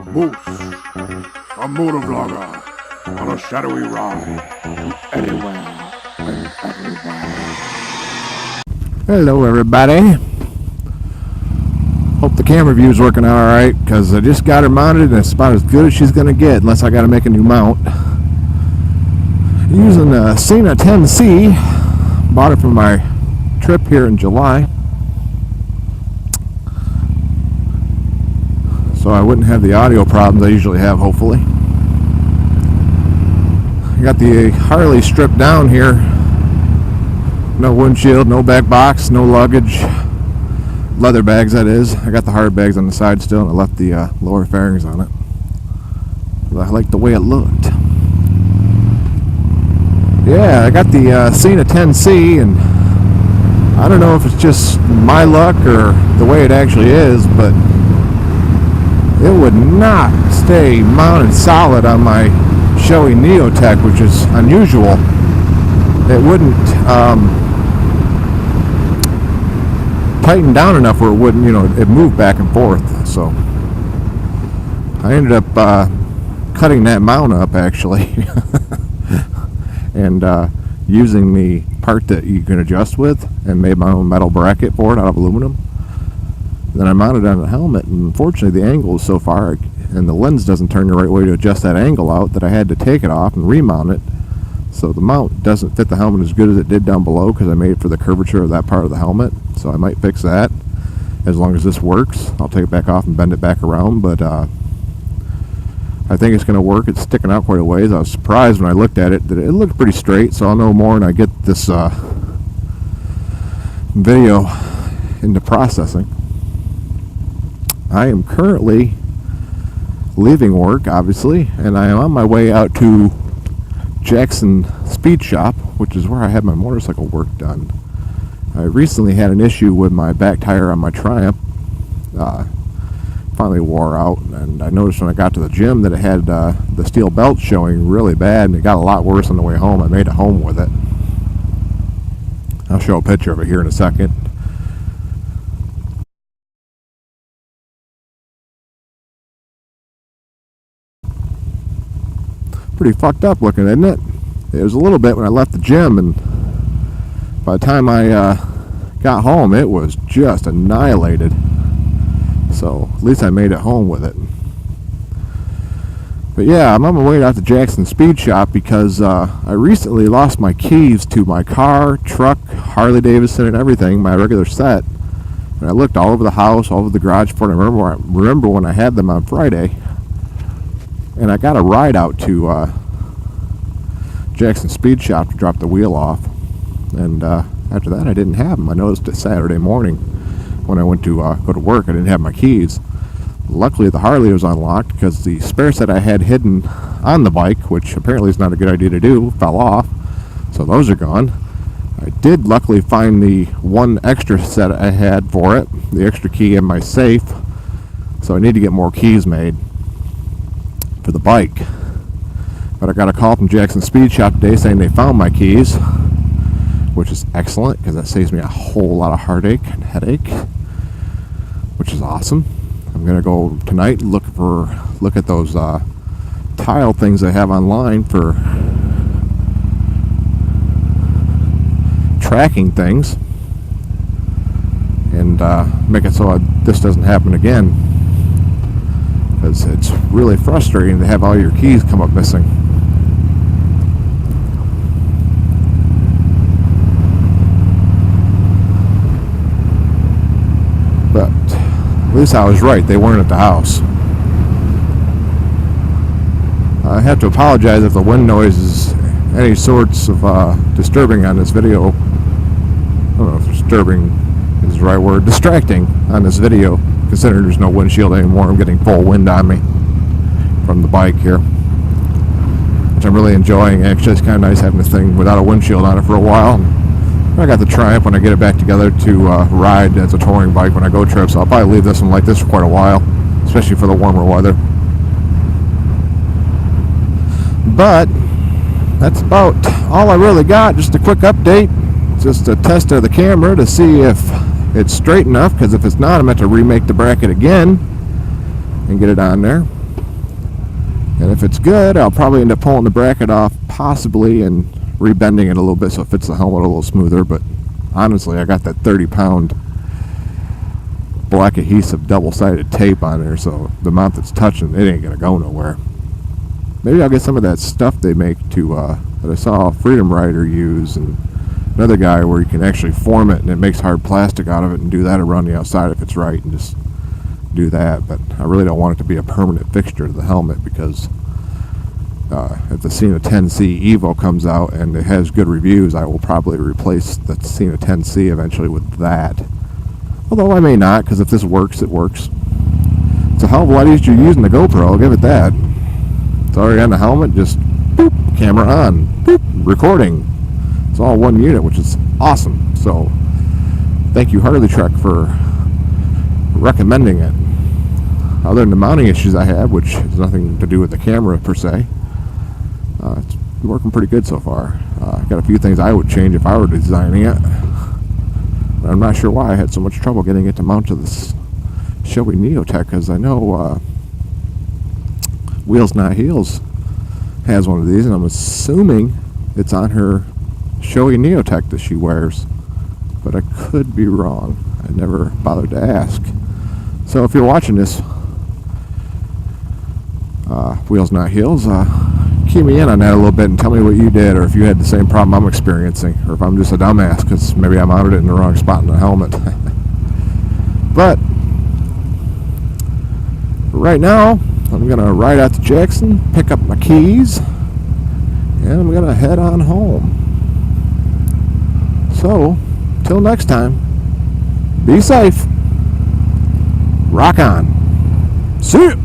Moose, a motovlogger on a shadowy ride anywhere and everywhere. Hello everybody. Hope the camera view is working out alright, because I just got her mounted and it's about as good as she's going to get unless I got to make a new mount. Using the Sena 10C, bought it for my trip here in July, so I wouldn't have the audio problems I usually have, hopefully. I got the Harley stripped down here. No windshield, no back box, no luggage. Leather bags, that is. I got the hard bags on the side still, and I left the lower fairings on it. I like the way it looked. Yeah, I got the Sena 10C, and I don't know if it's just my luck or the way it actually is, but it would not stay mounted solid on my Shoei Neotech, which is unusual. It wouldn't tighten down enough where it wouldn't, it moved back and forth. So I ended up cutting that mount up, actually, and using the part that you can adjust with, and made my own metal bracket for it out of aluminum. Then I mounted it on the helmet, and unfortunately the angle is so far, and the lens doesn't turn the right way to adjust that angle out, that I had to take it off and remount it. So the mount doesn't fit the helmet as good as it did down below, because I made it for the curvature of that part of the helmet. So I might fix that as long as this works. I'll take it back off and bend it back around, but I think it's going to work. It's sticking out quite a ways. I was surprised when I looked at it that it looked pretty straight, so I'll know more when I get this video into processing. I am currently leaving work, obviously, and I am on my way out to Jackson Speed Shop, which is where I had my motorcycle work done. I recently had an issue with my back tire on my Triumph. Finally wore out, and I noticed when I got to the gym that it had the steel belt showing really bad, and it got a lot worse on the way home. I made it home with it. I'll show a picture of it here in a second. Pretty fucked up looking, isn't it? It was a little bit when I left the gym, and by the time I got home, it was just annihilated. So at least I made it home with it. But yeah, I'm on my way out to Jackson Speed Shop because I recently lost my keys to my car, truck, Harley Davidson, and everything, my regular set. And I looked all over the house, all over the garage for it. I remember when I had them on Friday. And I got a ride out to Jackson Speed Shop to drop the wheel off. And after that, I didn't have them. I noticed it Saturday morning when I went to go to work. I didn't have my keys. Luckily, the Harley was unlocked because the spare set I had hidden on the bike, which apparently is not a good idea to do, fell off. So those are gone. I did luckily find the one extra set I had for it, the extra key in my safe. So I need to get more keys made for the bike. But I got a call from Jackson Speed Shop today saying they found my keys, which is excellent because that saves me a whole lot of heartache and headache, which is awesome. I'm gonna go tonight and look at those tile things they have online for tracking things, and make it so this doesn't happen again. Because it's really frustrating to have all your keys come up missing. But at least I was right, they weren't at the house. I have to apologize if the wind noise is any sorts of disturbing on this video. I don't know if disturbing is the right word. Distracting on this video, considering there's no windshield anymore. I'm getting full wind on me from the bike here, which I'm really enjoying. Actually, it's kind of nice having this thing without a windshield on it for a while. I got the Triumph when I get it back together to ride as a touring bike when I go trips. So I'll probably leave this one like this for quite a while, especially for the warmer weather. But that's about all I really got. Just a quick update, just a test of the camera to see if it's straight enough, because if it's not, I'm going to have to remake the bracket again and get it on there. And if it's good, I'll probably end up pulling the bracket off, possibly, and rebending it a little bit so it fits the helmet a little smoother. But honestly, I got that 30-pound black adhesive double-sided tape on there, so the amount that's touching, it ain't gonna go nowhere. Maybe I'll get some of that stuff they make to that I saw Freedom Rider use, and another guy where you can actually form it and it makes hard plastic out of it, and do that around the outside if it's right, and just do that. But I really don't want it to be a permanent fixture to the helmet, because if the Sena 10C Evo comes out and it has good reviews, I will probably replace the Sena 10C eventually with that. Although I may not, because if this works, it works. It's a hell of a lot easier using the GoPro, I'll give it that. It's already on the helmet, just boop, camera on, boop, recording. It's all one unit, which is awesome. So thank you, Harley Trek, for recommending it. Other than the mounting issues I have, which has nothing to do with the camera per se, it's working pretty good so far. I got a few things I would change if I were designing it. But I'm not sure why I had so much trouble getting it to mount to this Shoei Neotech, because I know Wheels Not Heels has one of these, and I'm assuming it's on her Shoei Neotech that she wears, but I could be wrong. I never bothered to ask. So if you're watching this, Wheels Not Heels, key me in on that a little bit and tell me what you did, or if you had the same problem I'm experiencing, or if I'm just a dumbass because maybe I mounted it in the wrong spot in the helmet. But right now, I'm going to ride out to Jackson, pick up my keys, and I'm going to head on home. So, till next time, be safe. Rock on. See ya.